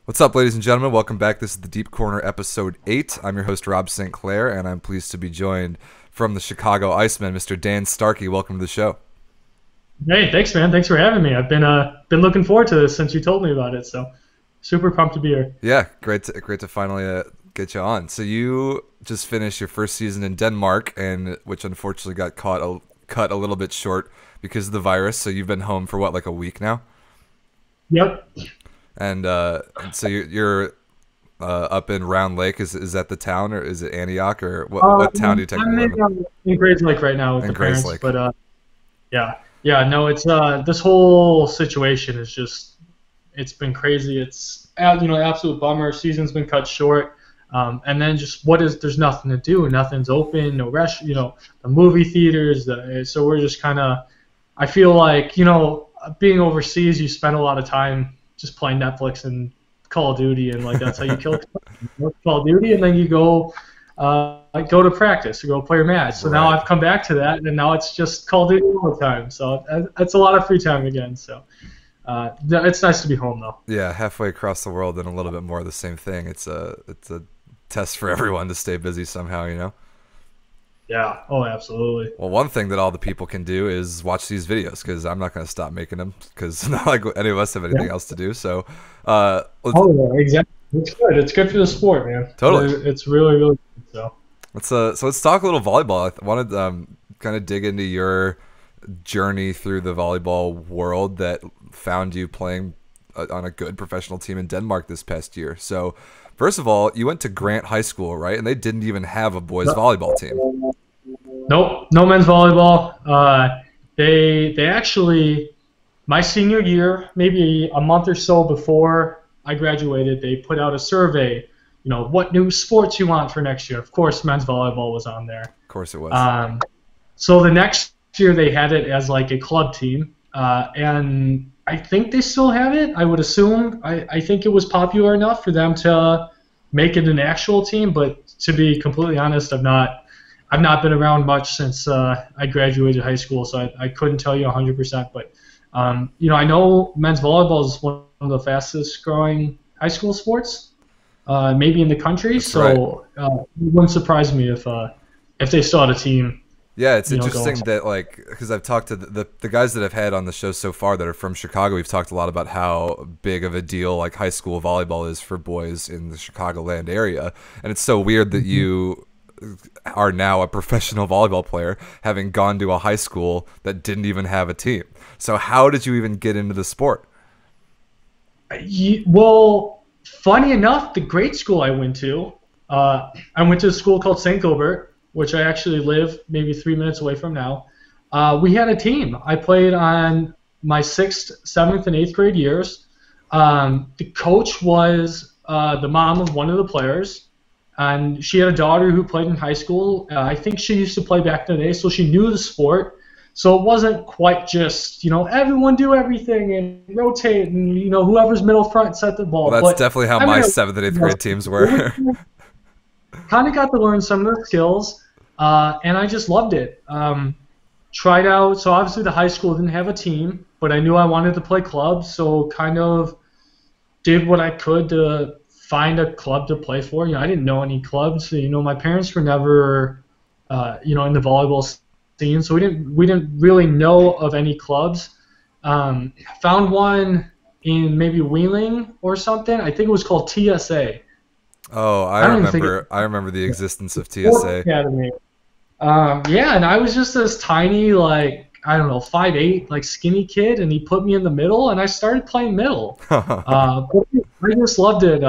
What's up, ladies and gentlemen? Welcome back. This is the Deep Corner, episode 8. I'm your host, Rob St. Clair, and I'm pleased to be joined from the Chicago Icemen, Mr. Dan Starkey. Welcome to the show. Hey, thanks, man. Thanks for having me. I've been looking forward to this since you told me about it, so super pumped to be here. Yeah, great to finally get you on. So you just finished your first season in Denmark, and which unfortunately got cut a little bit short because of the virus. So you've been home for what, like a week now? Yep. And so you're up in Round Lake. Is that the town, or is it Antioch, or what town do you technically live in? I'm in Grays Lake right now with In the Grays parents, Lake. but no, it's this whole situation is it's been crazy. It's absolute bummer. Season's been cut short, and then there's nothing to do. Nothing's open. No the movie theaters. So we're just kind of. I feel like being overseas, you spend a lot of time just playing Netflix and Call of Duty, and like that's how you kill Call of Duty, and then you go to practice, or go play your match. So now I've come back to that, and now it's just Call of Duty all the time. So it's a lot of free time again. So it's nice to be home though. Yeah, halfway across the world and a little bit more of the same thing. It's a test for everyone to stay busy somehow. Yeah. Oh, absolutely. Well, one thing that all the people can do is watch these videos, because I'm not going to stop making them, because not like any of us have anything else to do. So, yeah, exactly. It's good. It's good for the sport, man. Totally. It's really, really good. So. Let's talk a little volleyball. I wanted to kind of dig into your journey through the volleyball world that found you playing on a good professional team in Denmark this past year. So, first of all, you went to Grant High School, right? And they didn't even have a boys volleyball team. Nope, no men's volleyball. They actually, my senior year, maybe a month or so before I graduated, they put out a survey. What new sports you want for next year. Of course, men's volleyball was on there. Of course it was. So the next year they had it as like a club team, and I think they still have it. I would assume. I think it was popular enough for them to make it an actual team. But to be completely honest, I've not been around much since I graduated high school, so I couldn't tell you 100%. But I know men's volleyball is one of the fastest growing high school sports, maybe in the country. That's so right. It wouldn't surprise me if they still had a team. Yeah, it's interesting that, because I've talked to the guys that I've had on the show so far that are from Chicago. We've talked a lot about how big of a deal like high school volleyball is for boys in the Chicagoland area, and it's so weird that you are now a professional volleyball player, having gone to a high school that didn't even have a team. So how did you even get into the sport? Well, funny enough, the grade school I went to a school called St. Gilbert, which I actually live maybe 3 minutes away from now. We had a team. I played on my 6th, 7th, and 8th grade years. The coach was the mom of one of the players, and she had a daughter who played in high school. I think she used to play back in the day, so she knew the sport. So it wasn't quite just, everyone do everything and rotate and, whoever's middle front set the ball. Well, that's definitely how my 7th and 8th grade teams were. Kind of got to learn some of the skills, and I just loved it. Tried out, so obviously the high school didn't have a team, but I knew I wanted to play clubs, so kind of did what I could to find a club to play for. I didn't know any clubs. My parents were never, in the volleyball scene, so we didn't really know of any clubs. Found one in maybe Wheeling or something. I think it was called TSA. Oh, I remember the existence of TSA. Academy. Yeah, and I was just this tiny, 5'8", skinny kid, and he put me in the middle, and I started playing middle. I just loved it.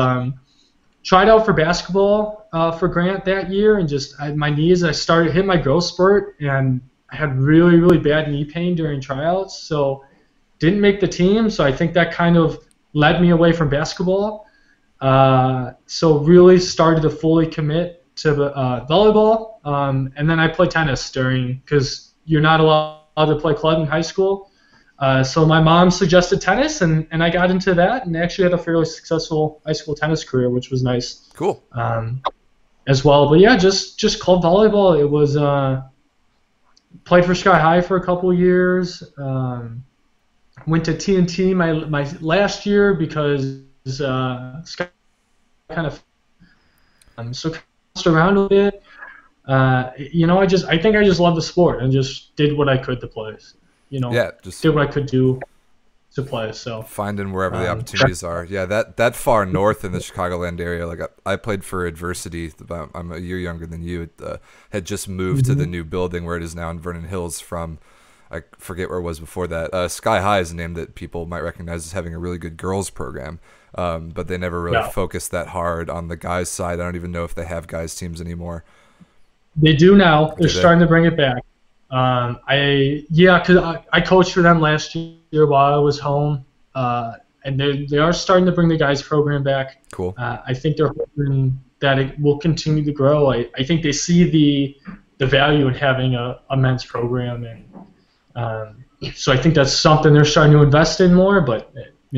Tried out for basketball for Grant that year, and my knees, I started hit my growth spurt, and I had really, really bad knee pain during tryouts, so didn't make the team. So I think that kind of led me away from basketball. So really started to fully commit to volleyball, and then I played tennis because you're not allowed to play club in high school. So my mom suggested tennis, and I got into that, and actually had a fairly successful high school tennis career, which was nice. Cool. As well, but yeah, just club volleyball. It was played for Sky High for a couple years. Went to TNT my last year because kind of so bounced around a bit. I think I just love the sport and just did what I could to play. Yeah, just did what I could do to play. So finding wherever the opportunities are. Yeah, that far north in the Chicagoland area. Like I played for Adversity. I'm a year younger than you. Had just moved to the new building where it is now in Vernon Hills from. I forget where it was before that. Sky High is a name that people might recognize as having a really good girls program, but they never really focused that hard on the guys' side. I don't even know if they have guys teams anymore. They do now. They're starting to bring it back. Because I coached for them last year while I was home, and they are starting to bring the guys' program back. Cool. I think they're hoping that it will continue to grow. I think they see the value in having a men's program, and so I think that's something they're starting to invest in more. But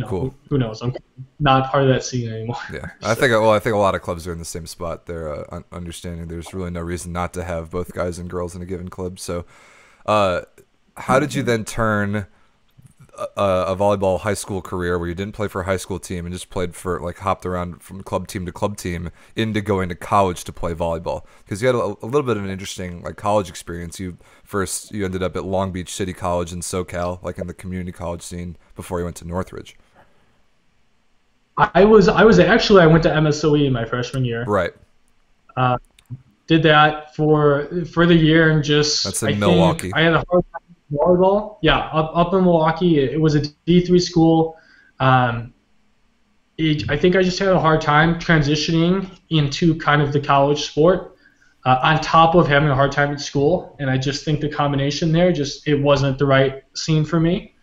cool. Who knows? I'm not part of that scene anymore. Yeah, I think a lot of clubs are in the same spot. They're understanding there's really no reason not to have both guys and girls in a given club. So, how did you then turn a volleyball high school career where you didn't play for a high school team and just played for hopped around from club team to club team into going to college to play volleyball? Because you had a little bit of an interesting college experience. You ended up at Long Beach City College in SoCal, in the community college scene, before you went to Northridge. I went to MSOE my freshman year. Right. Did that for the year and just. That's in Milwaukee. I had a hard time with volleyball. Yeah, up in Milwaukee. It was a D3 school. I think I just had a hard time transitioning into kind of the college sport, on top of having a hard time at school. And I just think the combination there it wasn't the right scene for me.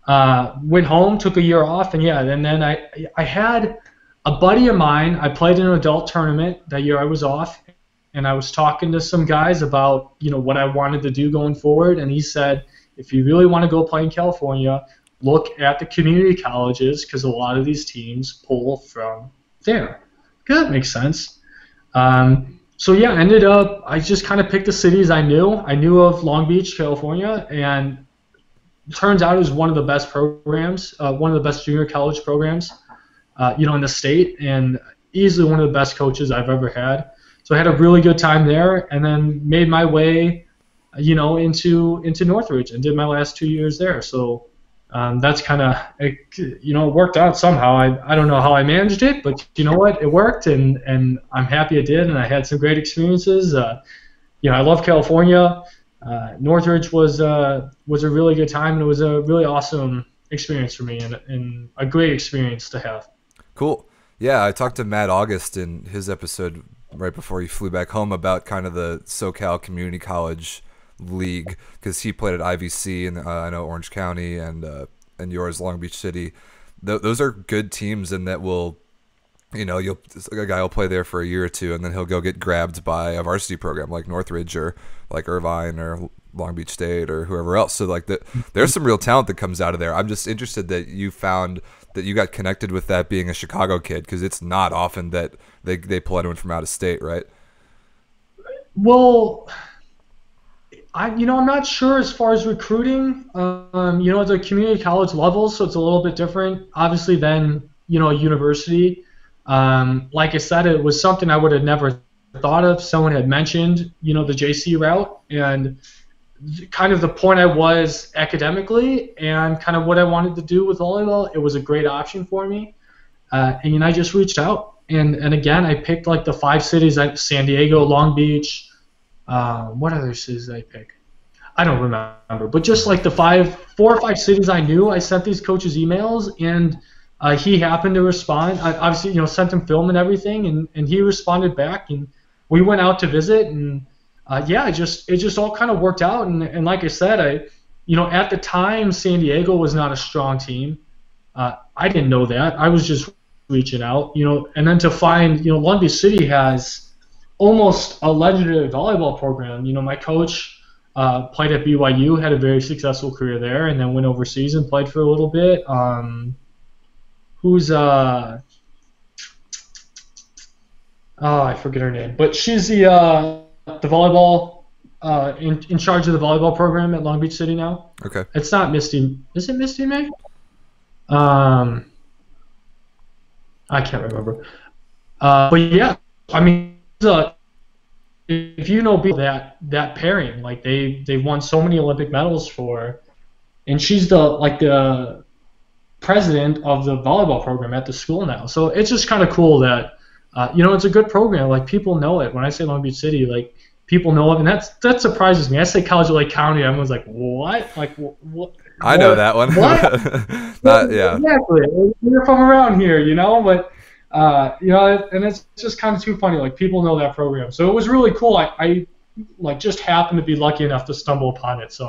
Went home, took a year off, and then I had a buddy of mine. I played in an adult tournament that year I was off, and I was talking to some guys about what I wanted to do going forward, and he said, if you really want to go play in California, look at the community colleges because a lot of these teams pull from there. That makes sense. Ended up I just kind of picked the cities I knew. I knew of Long Beach, California, and turns out it was one of the best programs, one of the best junior college programs, in the state, and easily one of the best coaches I've ever had. So I had a really good time there, and then made my way, into Northridge and did my last 2 years there. So that's kind of, it worked out somehow. I don't know how I managed it, but you know what? It worked, and I'm happy it did, and I had some great experiences. I love California. Northridge was a really good time, and it was a really awesome experience for me, and a great experience to have. Cool. Yeah, I talked to Matt August in his episode right before he flew back home about kind of the SoCal Community College League, because he played at IVC, and I know Orange County and yours, Long Beach City. Those are good teams, and that will. A guy will play there for a year or two, and then he'll go get grabbed by a varsity program like Northridge or like Irvine or Long Beach State or whoever else. So there's some real talent that comes out of there. I'm just interested that you found that you got connected with that being a Chicago kid, because it's not often that they pull anyone from out of state, right? Well, I'm not sure as far as recruiting. At the community college level, so it's a little bit different, obviously, than a university. Like I said, it was something I would have never thought of. Someone had mentioned, the JC route, and kind of the point I was academically and kind of what I wanted to do with volleyball, it was a great option for me. And I just reached out. And again, I picked the 5 cities, San Diego, Long Beach. What other cities did I pick? I don't remember. But just the 4 or 5 cities I knew, I sent these coaches emails, and he happened to respond. I obviously, sent him film and everything, and he responded back, and we went out to visit, and it just all kind of worked out. And like I said, at the time, San Diego was not a strong team. I didn't know that. I was just reaching out, and then to find, Long Beach City has almost a legendary volleyball program. My coach played at BYU, had a very successful career there, and then went overseas and played for a little bit. I forget her name, but she's the volleyball in charge of the volleyball program at Long Beach City now. Okay. It's not Misty. Is it Misty May? I can't remember. But yeah, I mean, if you know that pairing, like they've won so many Olympic medals for, and she's the president of the volleyball program at the school now. So it's just kind of cool that it's a good program. Like people know it. When I say Long Beach City, like people know it, and that surprises me. I say College of Lake County, everyone's like, what? Like what? I know that one. Yeah. Exactly. You're from around here, but. And it's just kind of too funny. Like people know that program, so it was really cool. I like just happened to be lucky enough to stumble upon it. So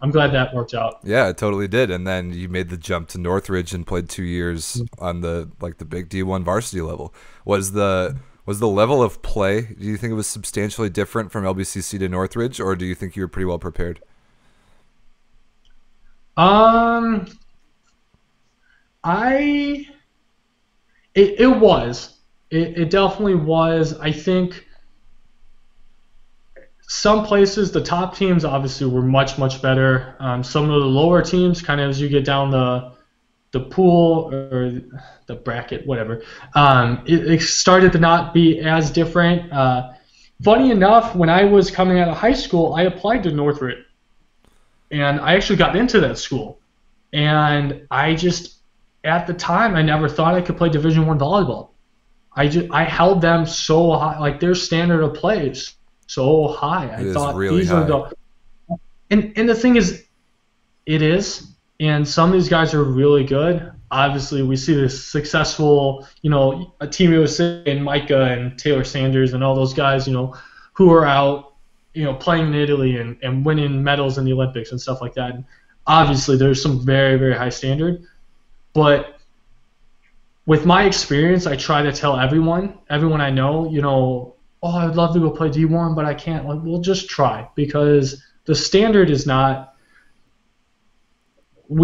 I'm glad that worked out. Yeah, it totally did. And then you made the jump to Northridge and played 2 years on the big D1 varsity level. Was the level of play? Do you think it was substantially different from LBCC to Northridge, or do you think you were pretty well prepared? It was. It definitely was. I think some places, the top teams obviously were much, much better. Some of the lower teams, kind of as you get down the pool or the bracket, whatever, it started to not be as different. Funny enough, when I was coming out of high school, I applied to Northridge, and I actually got into that school. And at the time, I never thought I could play Division I volleyball. I held them so high, like their standard of play is so high. I thought really these high. are and the thing is, it is, and some of these guys are really good. Obviously, we see this successful, a Team USA and Micah and Taylor Sanders and all those guys, who are out, playing in Italy and winning medals in the Olympics and stuff like that. And obviously, there's some very, very high standard. But with my experience, I try to tell everyone I know, oh, I would love to go play D1, but I can't. Like, well, just try, because the standard is not.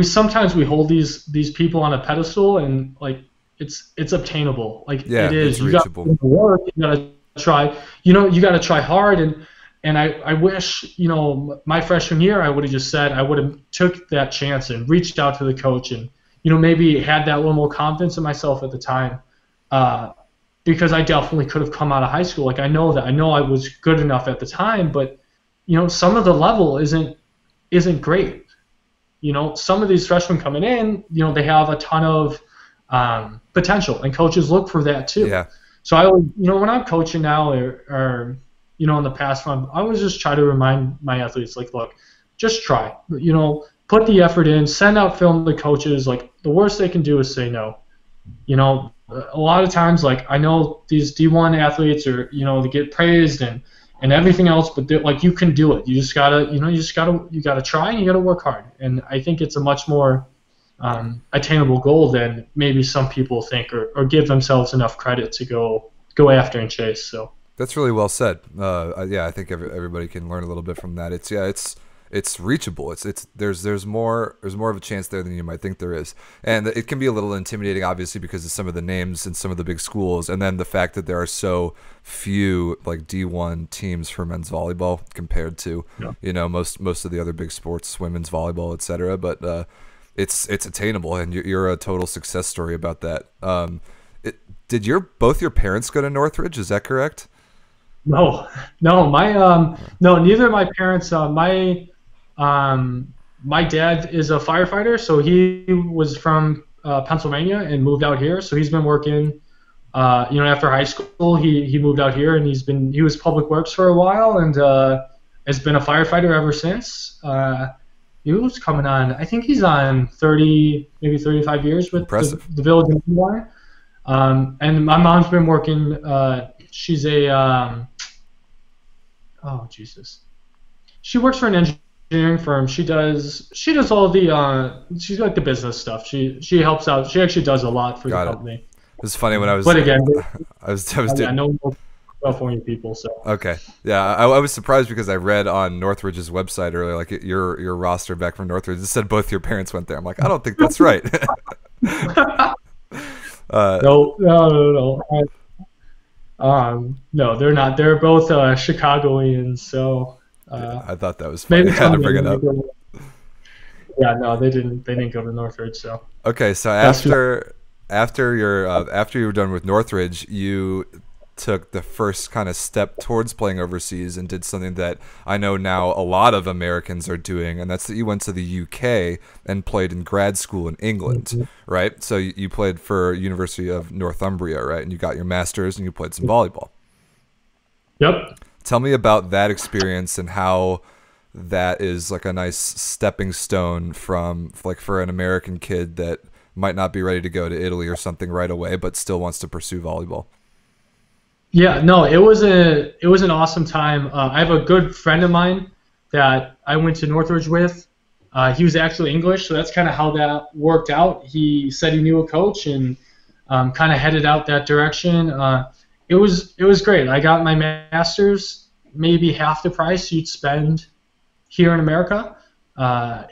Sometimes we hold these people on a pedestal, and like it's obtainable. Like it is. It's reachable. You got to work. You got to try. You got to try hard. And I wish, my freshman year, I would have just said, I would have took that chance and reached out to the coach and. Maybe had that little more confidence in myself at the time, because I definitely could have come out of high school. Like I know I was good enough at the time, but some of the level isn't great. Some of these freshmen coming in, they have a ton of potential, and coaches look for that too. Yeah. So I always, when I'm coaching now or in the past, I always just try to remind my athletes, like, look, just try. Put the effort in, send out film to coaches. Like, the worst they can do is say no. A lot of times, like, I know these D1 athletes are, they get praised and everything else, but like, you can do it. You just gotta, you gotta try and you gotta work hard. And I think it's a much more attainable goal than maybe some people think or give themselves enough credit to go after and chase. So that's really well said. I think everybody can learn a little bit from that. It's reachable. There's more of a chance there than you might think there is, and it can be a little intimidating, obviously, because of some of the names and some of the big schools, and then the fact that there are so few like D1 teams for men's volleyball compared to most of the other big sports, women's volleyball, etc. But it's attainable, and you're a total success story about that. Did both your parents go to Northridge? Is that correct? No, neither of my parents. My dad is a firefighter, so he was from Pennsylvania and moved out here. So he's been working, after high school, he moved out here, and he was public works for a while, and has been a firefighter ever since. He was coming on, I think he's on 30, maybe 35 years with the village in Iseman. And my mom's been working. She's a she works for an engineering firm. She does all the she's like the business stuff. She helps out. She actually does a lot for the company. It was funny when I was. But again, I was doing. No California people. So. Okay, yeah, I was surprised because I read on Northridge's website earlier, like your roster back from Northridge, it said both your parents went there. I'm like, I don't think that's right. No. No, they're not. They're both Chicagoians. So. I thought that was funny. I had to bring it up. Yeah, no, they didn't go to Northridge. So. Okay, so after you were done with Northridge, you took the first kind of step towards playing overseas and did something that I know now a lot of Americans are doing, and that's that you went to the UK and played in grad school in England, right? So you played for University of Northumbria, right? And you got your master's and you played some volleyball. Yep. Tell me about that experience and how that is like a nice stepping stone from like for an American kid that might not be ready to go to Italy or something right away, but still wants to pursue volleyball. Yeah, no, it was an awesome time. I have a good friend of mine that I went to Northridge with. He was actually English, so that's kind of how that worked out. He said he knew a coach and kind of headed out that direction. It was great. I got my master's, maybe half the price you'd spend here in America.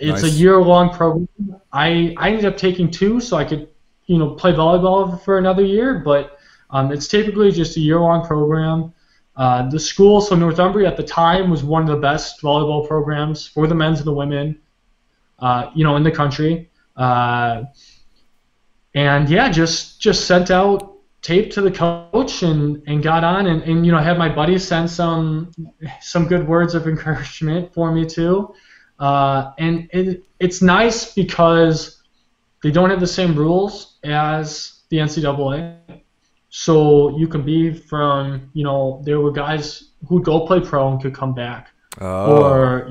It's a Nice. year-long program. I ended up taking two, so I could play volleyball for another year, but it's typically just a year-long program. The school, so Northumbria at the time was one of the best volleyball programs for the men's and the women, in the country. And yeah, just sent out tape to the coach and got on and had my buddies send some good words of encouragement for me too. And it's nice because they don't have the same rules as the NCAA. So you can be from, there were guys who'd go play pro and could come back. Oh, Or,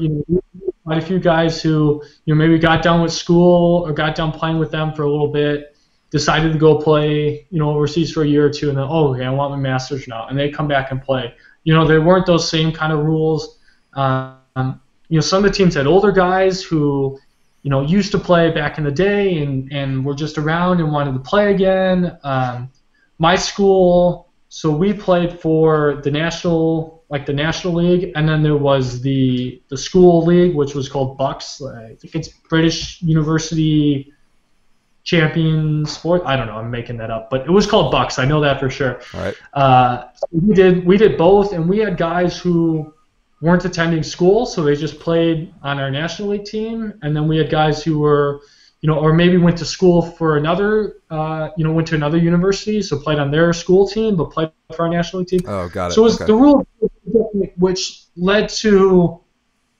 quite a few guys who, maybe got done with school or got done playing with them for a little bit, decided to go play, overseas for a year or two, and then, oh, okay, I want my master's now. And they come back and play. There weren't those same kind of rules. Some of the teams had older guys who, used to play back in the day and were just around and wanted to play again. My school, so we played for the national league, and then there was the school league, which was called Bucks. I think it's British University Champion Sport. I don't know. I'm making that up, but it was called Bucks. I know that for sure. all right. So we did both, and we had guys who weren't attending school, so they just played on our national league team, and then we had guys who were or maybe went to school for another, went to another university, so played on their school team, but played for our national league team. Oh, got it. So it was Okay. the rule, which led to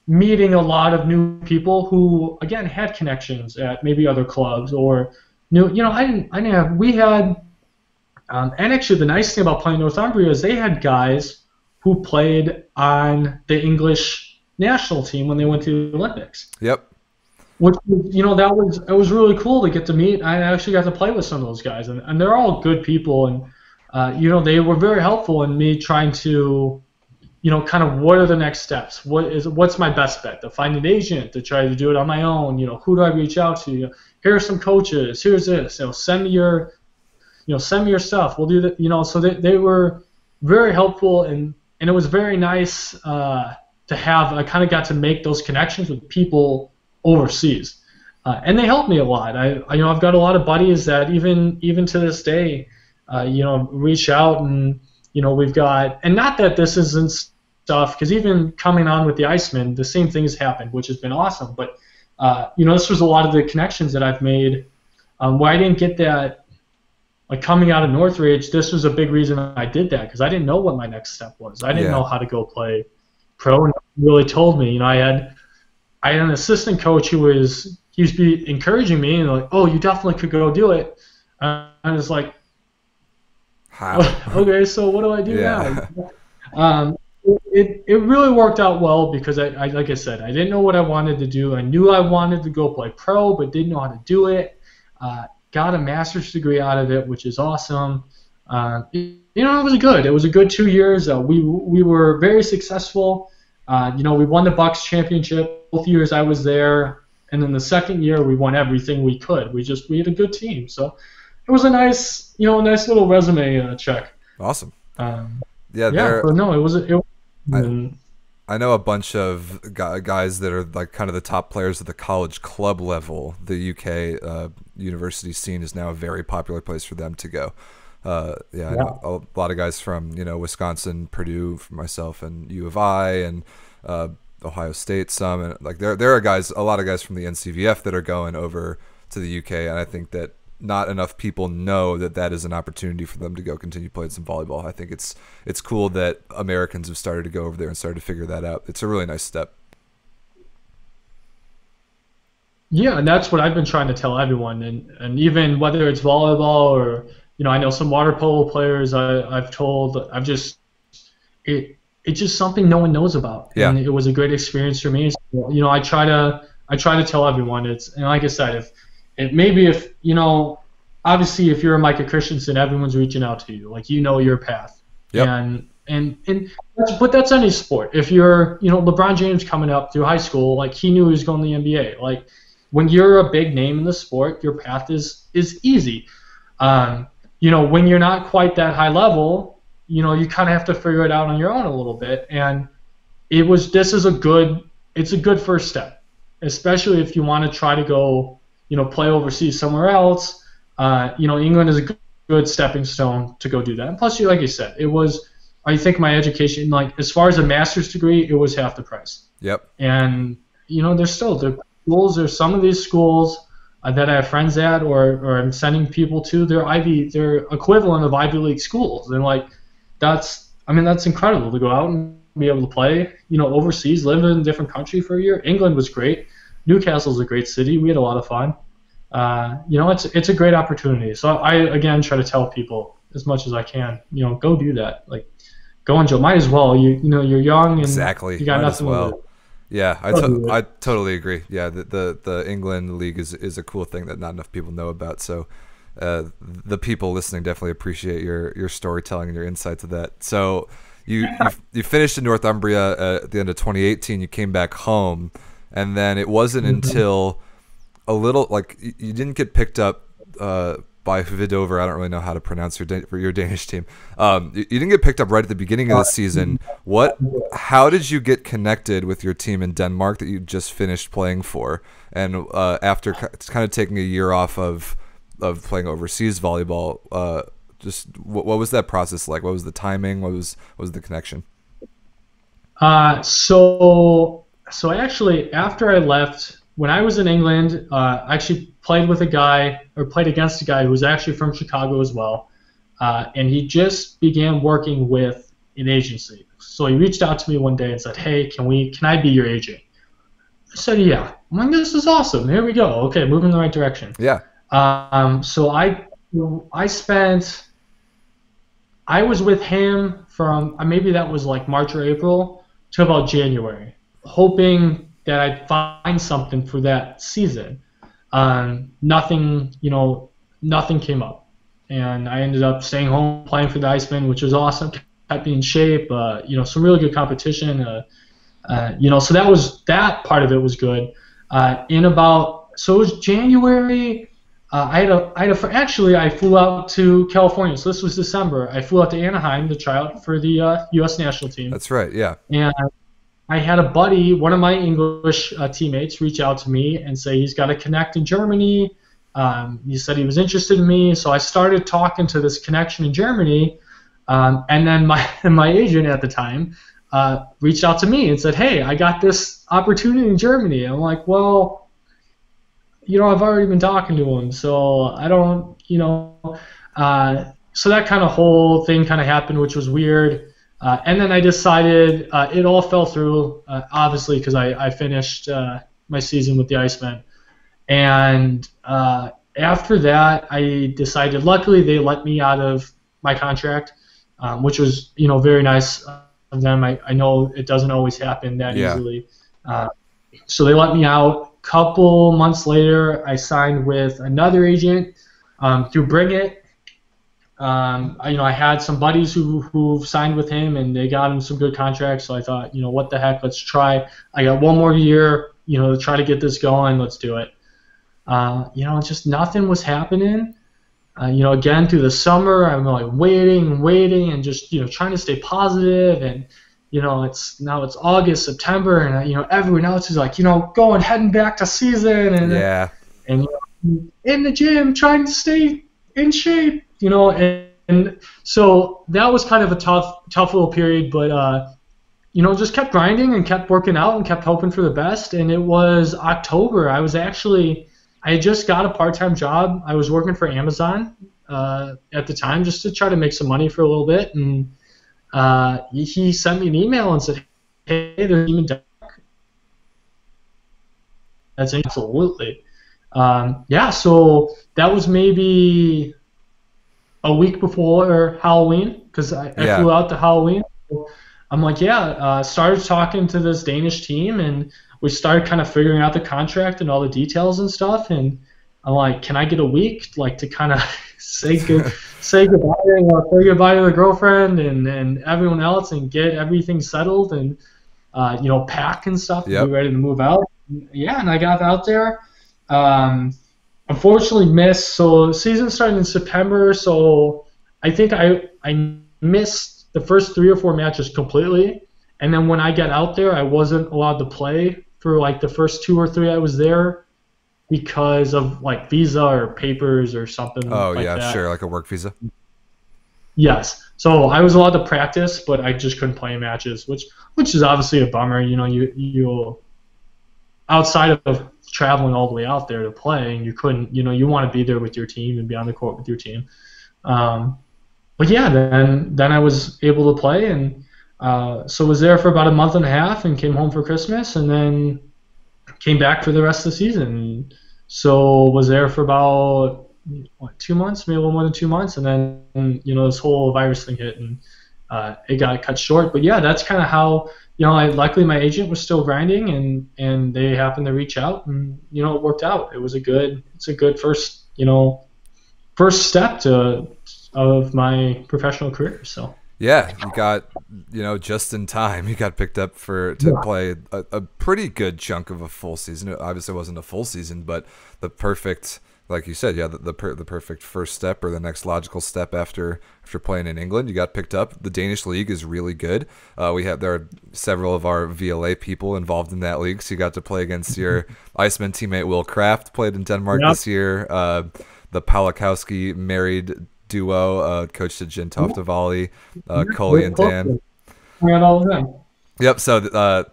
meeting a lot of new people who, again, had connections at maybe other clubs or we had, and actually the nice thing about playing Northumbria is they had guys who played on the English national team when they went to the Olympics. Yep. Which it was really cool to get to meet. I actually got to play with some of those guys, and they're all good people, and they were very helpful in me trying to, kind of what are the next steps? What's my best bet? To find an agent, to try to do it on my own. Who do I reach out to? Here are some coaches. Here's this. Send me your stuff. We'll do that. So they were very helpful, and it was very nice to have. I kind of got to make those connections with people overseas, and they helped me a lot. I've got a lot of buddies that even to this day, reach out, and we've got, and not that this isn't stuff, because even coming on with the Icemen, the same thing has happened, which has been awesome. But this was a lot of the connections that I've made. Where I didn't get that, like coming out of Northridge, this was a big reason I did that, because I didn't know what my next step was. I didn't know how to go play pro, and really told me. I had an assistant coach who was encouraging me and like, oh, you definitely could go do it. I was like, How? okay, so what do I do Yeah. now? It really worked out well because I like I said, I didn't know what I wanted to do. I knew I wanted to go play pro, but didn't know how to do it. Got a master's degree out of it, which is awesome. It was good. It was a good 2 years. We were very successful. We won the Bucks championship both years I was there, and then the second year we won everything we could. We had a good team, so it was a nice little resume check. Awesome. Yeah, Yeah. but no, it was. I know a bunch of guys that are like kind of the top players at the college club level. The UK university scene is now a very popular place for them to go. I know a lot of guys from Wisconsin, Purdue, for myself, and U of I, and Ohio State. Some, and like there are guys, a lot of guys from the NCVF that are going over to the UK, and I think that not enough people know that that is an opportunity for them to go continue playing some volleyball. I think it's cool that Americans have started to go over there and started to figure that out. It's a really nice step. Yeah, and that's what I've been trying to tell everyone, and even whether it's volleyball or I know some water polo players. It's just something no one knows about, and it was a great experience for me. So, I try to tell everyone. And like I said, if obviously if you're a Micah Christensen, everyone's reaching out to you, like your path. Yep. But that's any sport. If you're LeBron James coming up through high school, like he knew he was going to the NBA. Like when you're a big name in the sport, your path is easy. When you're not quite that high level, you kind of have to figure it out on your own a little bit. And it's a good first step, especially if you want to try to go, play overseas somewhere else. England is a good stepping stone to go do that. And plus, like you said, I think my education, like as far as a master's degree, it was half the price. Yep. And there's some of these schools that I have friends at, or I'm sending people to. They're equivalent of Ivy League schools, and like that's incredible to go out and be able to play, overseas, live in a different country for a year. England was great. Newcastle's a great city. We had a lot of fun. It's a great opportunity. So I again try to tell people as much as I can, go do that. Like, go enjoy. Might as well. You're young and exactly. You got Might nothing as well. to do. Yeah, I totally agree. Yeah, the England League is a cool thing that not enough people know about. So the people listening definitely appreciate your storytelling and your insight to that. So you finished in Northumbria at the end of 2018. You came back home, and then it wasn't until a little, like, you didn't get picked up by Vidover. I don't really know how to pronounce your Danish team. You didn't get picked up right at the beginning of the season. How did you get connected with your team in Denmark that you just finished playing for? And after kind of taking a year off of playing overseas volleyball, just what was that process like? What was the timing? What was the connection? So actually, after I left, when I was in England, I actually played against a guy who was actually from Chicago as well, and he just began working with an agency. So he reached out to me one day and said, "Hey, can I be your agent?" I said, "Yeah." I'm like, "This is awesome. Here we go. Okay, moving in the right direction." Yeah. So I was with him from maybe that was like March or April to about January, hoping that I'd find something for that season. Nothing came up, and I ended up staying home playing for the Icemen, which was awesome. Kept me in shape. Some really good competition. So that part of it was good. So it was January. I flew out to California. So this was December. I flew out to Anaheim to try out for the U.S. national team. That's right. Yeah. And I had a buddy, one of my English teammates, reach out to me and say he's got a connect in Germany. He said he was interested in me, so I started talking to this connection in Germany, and then my agent at the time reached out to me and said, "Hey, I got this opportunity in Germany." I'm like, "Well, I've already been talking to him, so I don't, so that kind of whole thing kind of happened, which was weird. And then I decided it all fell through, obviously, because I finished my season with the Icemen. And after that, I decided, luckily, they let me out of my contract, which was, very nice of them. I know it doesn't always happen that easily. So they let me out. Couple months later, I signed with another agent through Bring It. I had some buddies who signed with him, and they got him some good contracts. So I thought, what the heck, let's try. I got one more year, to try to get this going. Let's do it. Just nothing was happening. Again, through the summer, I'm like waiting, and just trying to stay positive. And it's August, September, and everyone else is like heading back to season, and and in the gym trying to stay in shape. And so that was kind of a tough little period, but just kept grinding and kept working out and kept hoping for the best. And it was October. I was actually I had just got a part-time job. I was working for Amazon at the time just to try to make some money for a little bit, and he sent me an email and said, "Hey, there's even that's absolutely." Yeah, so that was maybe a week before Halloween because I flew out to Halloween. So I'm like, yeah, started talking to this Danish team, and we started kind of figuring out the contract and all the details and stuff. And I'm like, can I get a week, like, to kind of say goodbye, say goodbye to the girlfriend and everyone else, and get everything settled and pack and stuff, and be ready to move out. Yeah, and I got out there. Unfortunately missed. So the season started in September, so I think I missed the first 3 or 4 matches completely. And then when I got out there, I wasn't allowed to play for like the first 2 or 3 I was there because of like visa or papers or something. Oh, like yeah, that. sure, like a work visa. Yes. So I was allowed to practice, but I just couldn't play in matches, which is obviously a bummer. You outside of traveling all the way out there to play, and you couldn't, you want to be there with your team and be on the court with your team. But yeah, then I was able to play, and so was there for about a month and a half, and came home for Christmas, and then came back for the rest of the season. So was there for about 2 months, maybe a little more than 2 months, and then this whole virus thing hit, and it got cut short. But yeah, that's kind of how. Luckily my agent was still grinding, and they happened to reach out, and it worked out. It's a good first step of my professional career. So yeah, you got just in time. You got picked up to play a pretty good chunk of a full season. It obviously wasn't a full season, but the perfect. Like you said, yeah, the perfect first step or the next logical step after playing in England. You got picked up. The Danish League is really good. There are several of our VLA people involved in that league, so you got to play against your Iseman teammate Will Kraft, played in Denmark this year. The Palakowski married duo, coached at Gentofte Volley, Cully and Dan. I got all of them. Yep. So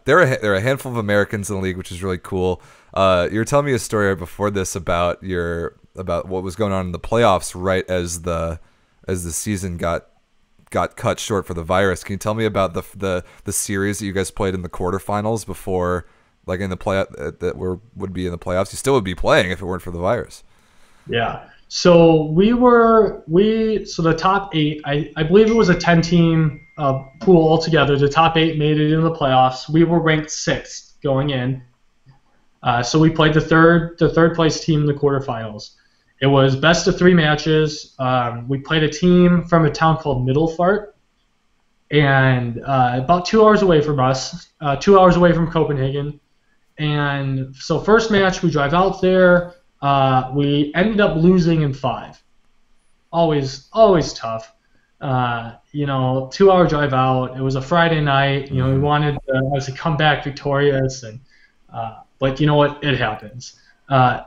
there are a handful of Americans in the league, which is really cool. You were telling me a story before this about what was going on in the playoffs right as the season got cut short for the virus. Can you tell me about the series that you guys played in the quarterfinals before, like in the play that would be in the playoffs? You still would be playing if it weren't for the virus. Yeah. So the top 8, I believe it was a 10-team pool altogether. The top 8 made it in the playoffs. We were ranked 6th going in. So we played the third place team in the quarterfinals. It was best of 3 matches. We played a team from a town called Middelfart, and about 2 hours away from us, 2 hours away from Copenhagen. And so first match, we drive out there. We ended up losing in 5. Always tough. 2-hour drive out. It was a Friday night. We wanted us to come back victorious, and but you know what? It happens.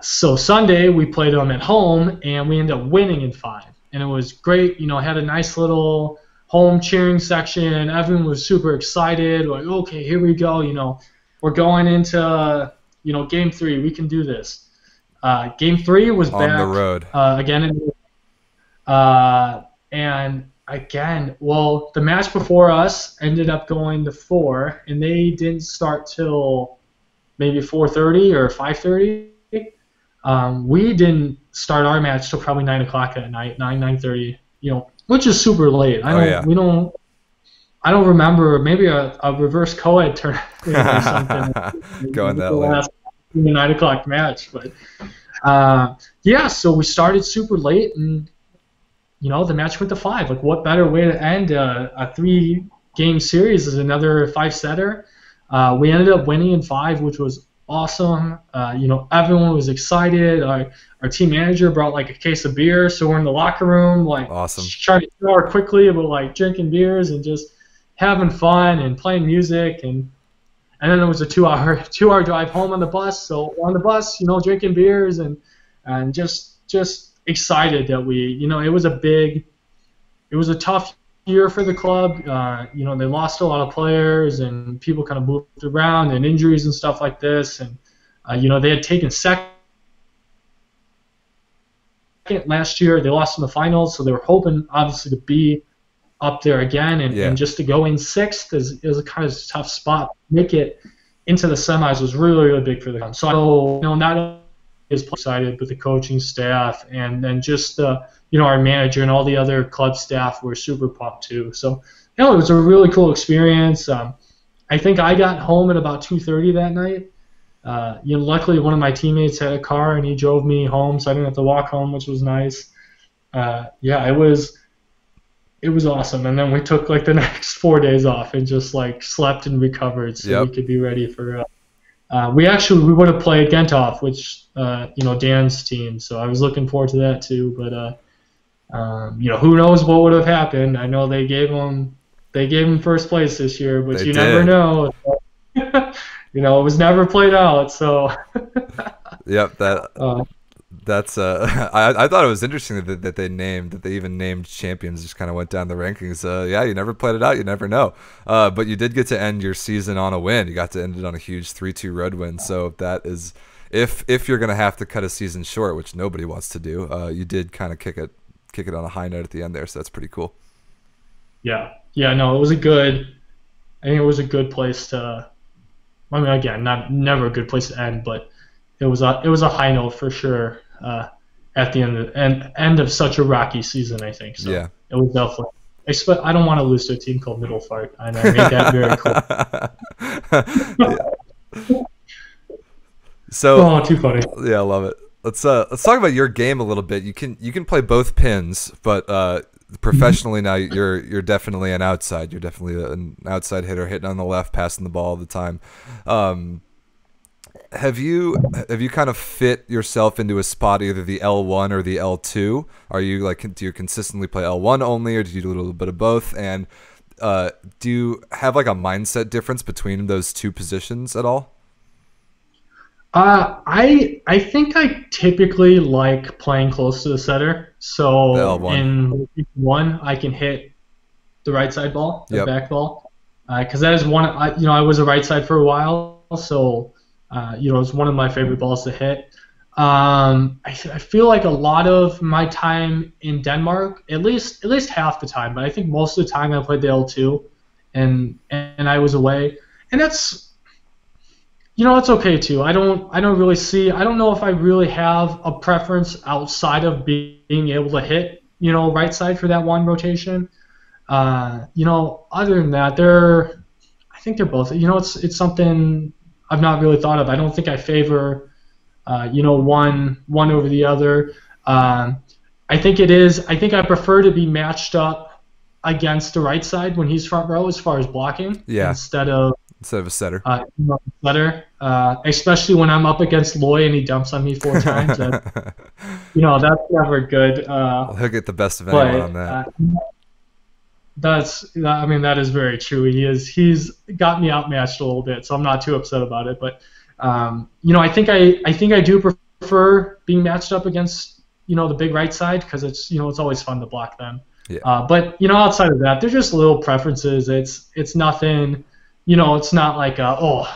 So Sunday we played them at home, and we ended up winning in 5, and it was great. Had a nice little home cheering section. Everyone was super excited. Like, okay, here we go. We're going into game 3. We can do this. Game 3 was on back the road again, and again, well, the match before us ended up going to 4, and they didn't start till maybe 4:30 or 5:30. We didn't start our match till probably 9 o'clock at night, 9:30. Which is super late. I don't remember, maybe a reverse co-ed tournament or something. Going that late. The 9 o'clock match, but so we started super late, and the match went to 5. Like, what better way to end a 3-game series is another 5-setter? We ended up winning in 5, which was awesome. Everyone was excited. Our team manager brought like a case of beer, so we're in the locker room, like, awesome, trying to shower quickly, but like drinking beers and just having fun and playing music, and then it was a 2-hour drive home on the bus. So on the bus, drinking beers and just excited that it was a tough year for the club. They lost a lot of players, and people kind of moved around, and injuries and stuff like this, and they had taken second last year. They lost in the finals, so they were hoping obviously to be up there again, and just to go in sixth is a kind of tough spot. Make it into the semis was really, really big for them. So not only is excited, but the coaching staff and then just our manager and all the other club staff were super pumped too. So it was a really cool experience. I think I got home at about 2:30 that night. Luckily one of my teammates had a car and he drove me home, so I didn't have to walk home, which was nice. It was awesome. And then we took like the next 4 days off and just like slept and recovered so we could be ready for. We would have played Gentofte, which Dan's team. So I was looking forward to that too. But who knows what would have happened? I know they gave him first place this year, but you never know. It was never played out. So. Yep. That's I thought it was interesting that they even named champions, just kind of went down the rankings. You never played it out, you never know. But you did get to end your season on a win. You got to end it on a huge 3-2 road win. So that is, if you're gonna have to cut a season short, which nobody wants to do, you did kind of kick it on a high note at the end there. So that's pretty cool. Yeah. No, I think it was a good place to. I mean, again, never a good place to end, but it was a high note for sure at the end of such a rocky season, I think. So yeah. It was definitely. I don't want to lose to a team called Middelfart, and I made that very clear. So, too funny. Yeah, I love it. Let's talk about your game a little bit. You can play both pins, but professionally now you're definitely an outside. You're definitely an outside hitter, hitting on the left, passing the ball all the time. Have you kind of fit yourself into a spot, either the L1 or the L2? Are you do you consistently play L1 only, or do you do a little bit of both? And do you have like a mindset difference between those two positions at all? I think I typically like playing close to the setter. So in one, I can hit the right side ball, the back ball, because that is one. I was a right side for a while, so. It's one of my favorite balls to hit. I feel like a lot of my time in Denmark, at least half the time, but I think most of the time I played the L2, and I was away, and that's it's okay too. I don't know if I really have a preference outside of being able to hit right side for that one rotation. Other than that, I think they're both. It's something I've not really thought of. I don't think I favor, one over the other. I think I prefer to be matched up against the right side when he's front row as far as blocking. Yeah. Instead of a setter. Especially when I'm up against Loy and he dumps on me 4 times. That's never good. He'll get the best of anyone on that. That is very true. He's got me outmatched a little bit, so I'm not too upset about it. But I think I do prefer being matched up against the big right side, because it's always fun to block them. Yeah. But outside of that, they're just little preferences. It's nothing. It's not like I'm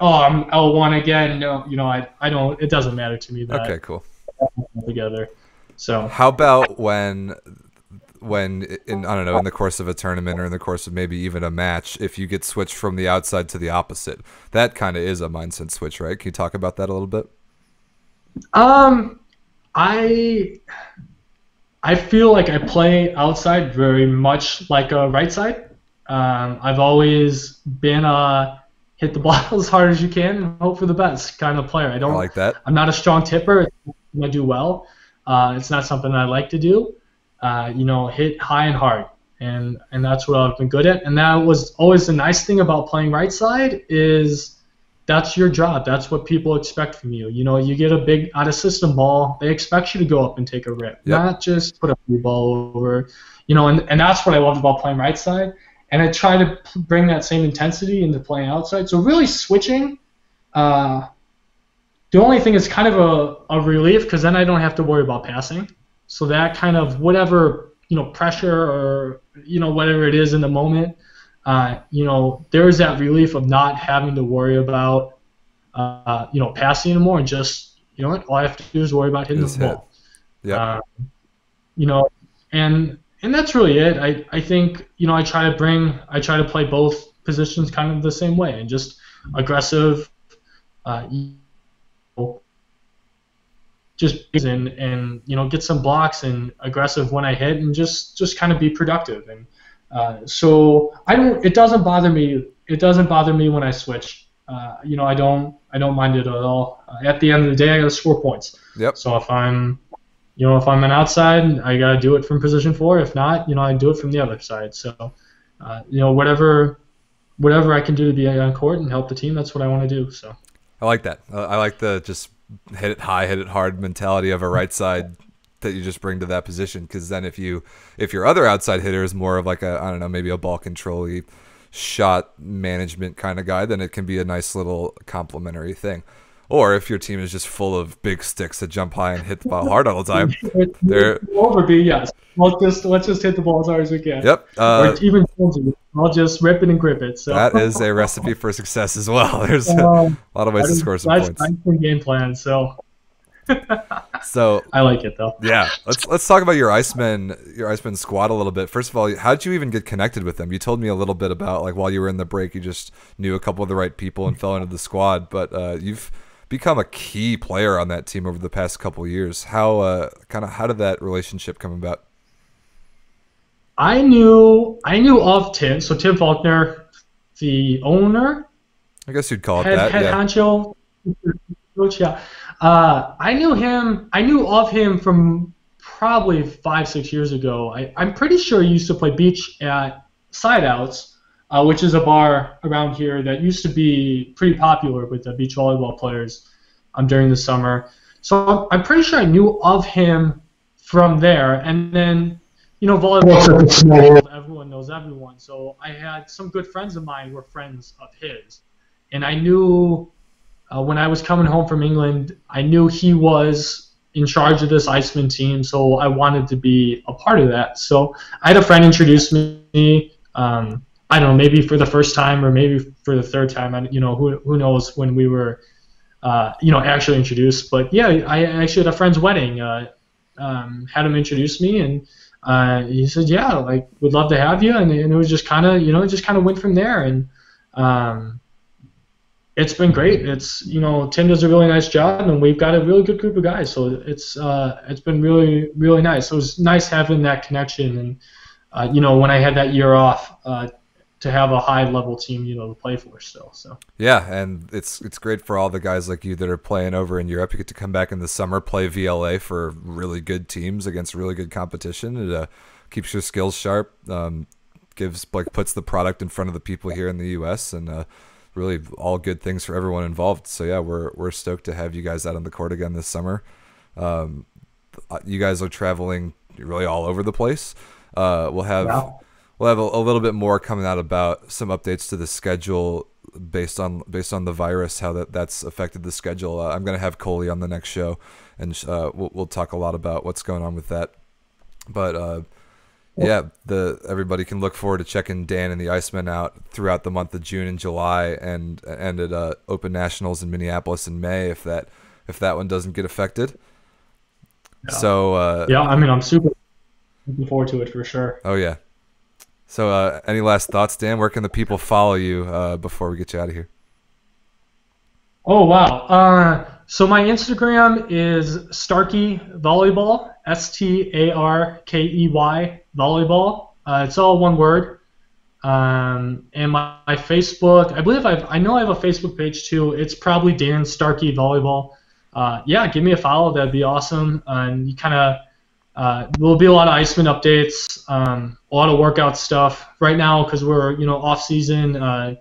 L1 again. No, I don't. It doesn't matter to me that. Okay, cool. Together. So how about when in the course of a tournament or in the course of maybe even a match, if you get switched from the outside to the opposite, that kind of is a mindset switch, right? Can you talk about that a little bit? I feel like I play outside very much like a right side. I've always been hit the ball as hard as you can and hope for the best kind of player. I like that. I'm not a strong tipper. It's something I do well. It's not something I like to do. Hit high and hard, and that's what I've been good at. And that was always the nice thing about playing right side, is that's your job. That's what people expect from you. You get a big out of system ball, they expect you to go up and take a rip, not just put a blue ball over. And that's what I loved about playing right side. And I try to bring that same intensity into playing outside. So really switching. The only thing is kind of a relief, because then I don't have to worry about passing. So that kind of whatever, pressure or, whatever it is in the moment, there is that relief of not having to worry about, passing anymore, and just, all I have to do is worry about hitting the ball. Yep. You know, and that's really it. I think, I try to play both positions kind of the same way, and just aggressive, you know, just and get some blocks, and aggressive when I hit, and just kind of be productive. And so it doesn't bother me. It doesn't bother me when I switch. I don't mind it at all. At the end of the day, I got to score points. Yep. So if I'm an outside, I got to do it from position 4. If not, I do it from the other side. So, whatever I can do to be on court and help the team, that's what I want to do. So I like that. I like the just hit it high, hit it hard mentality of a right side that you just bring to that position. Because then if your other outside hitter is more of like I don't know, maybe a ball control-y shot management kind of guy, then it can be a nice little complementary thing. Or if your team is just full of big sticks that jump high and hit the ball hard all the time, they're yes. Let's just hit the ball as hard as we can. Yep. Or even I'll just rip it and grip it. So that is a recipe for success as well. There's a lot of ways to score some points. That's my game plan. So I like it though. Yeah, let's talk about your Iceman squad a little bit. First of all, how did you even get connected with them? You told me a little bit about like while you were in the break, you just knew a couple of the right people and fell into the squad. But you've become a key player on that team over the past couple of years. How did that relationship come about? I knew of Tim. So Tim Faulkner, the owner, I guess you'd call it that. Head honcho, coach. Yeah. I knew him. I knew of him from probably 5-6 years ago. I'm pretty sure he used to play beach at Side Outs, which is a bar around here that used to be pretty popular with the beach volleyball players during the summer. So I'm pretty sure I knew of him from there. And then, volleyball, everyone knows everyone. So I had some good friends of mine who were friends of his. And I knew when I was coming home from England, I knew he was in charge of this Iceman team, so I wanted to be a part of that. So I had a friend introduce me. I don't know, maybe for the first time or maybe for the third time. Who knows when we were, actually introduced. But yeah, I actually at a friend's wedding had him introduce me, and he said, yeah, like would love to have you, and it was just kind of, it just kind of went from there, and it's been great. It's Tim does a really nice job, and we've got a really good group of guys. So it's been really, really nice. So it was nice having that connection, and when I had that year off, to have a high level team, to play for still. So yeah, and it's great for all the guys like you that are playing over in Europe. You get to come back in the summer, play VLA for really good teams against really good competition. It keeps your skills sharp, puts the product in front of the people here in the U.S. and really all good things for everyone involved. So yeah, we're stoked to have you guys out on the court again this summer. You guys are traveling really all over the place. We'll have a little bit more coming out about some updates to the schedule based on the virus, how that's affected the schedule. I'm going to have Coley on the next show, and we'll talk a lot about what's going on with that. But everybody can look forward to checking Dan and the Icemen out throughout the month of June and July, and at Open Nationals in Minneapolis in May if that one doesn't get affected. Yeah. So I'm super looking forward to it for sure. Oh yeah. So any last thoughts, Dan? Where can the people follow you before we get you out of here? Oh wow. So my Instagram is Starkey Volleyball, STARKEY Volleyball. It's all one word. And my Facebook, I know I have a Facebook page too. It's probably Dan Starkey Volleyball. Give me a follow. That'd be awesome. And you kind of there'll be a lot of Iceman updates, a lot of workout stuff right now because we're off season.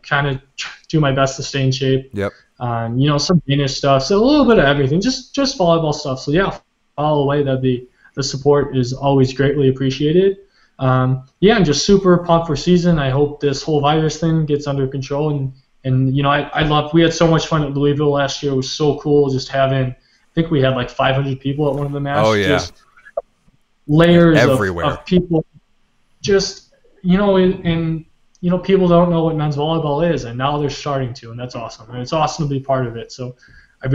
Kind of do my best to stay in shape. Yep. Some Danish stuff, so a little bit of everything, just volleyball stuff. So yeah, follow away. The support is always greatly appreciated. I'm just super pumped for season. I hope this whole virus thing gets under control. And we had so much fun at Louisville last year. It was so cool just having. I think we had like 500 people at one of the matches. Oh yeah. Just layers everywhere of people. Just people don't know what men's volleyball is, and now they're starting to, and that's awesome. And it's awesome to be part of it. So I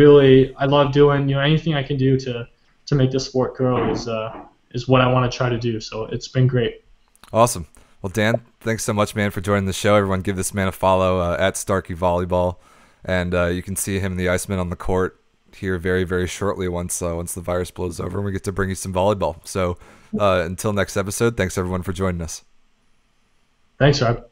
love doing anything I can do to to make the sport grow is what I want to try to do. So it's been great. Awesome. Well, Dan, thanks so much, man, for joining the show. Everyone give this man a follow at Starkey Volleyball. And you can see him and the Icemen on the court here very, very shortly once the virus blows over and we get to bring you some volleyball. So until next episode, thanks everyone for joining us. Thanks, Rob.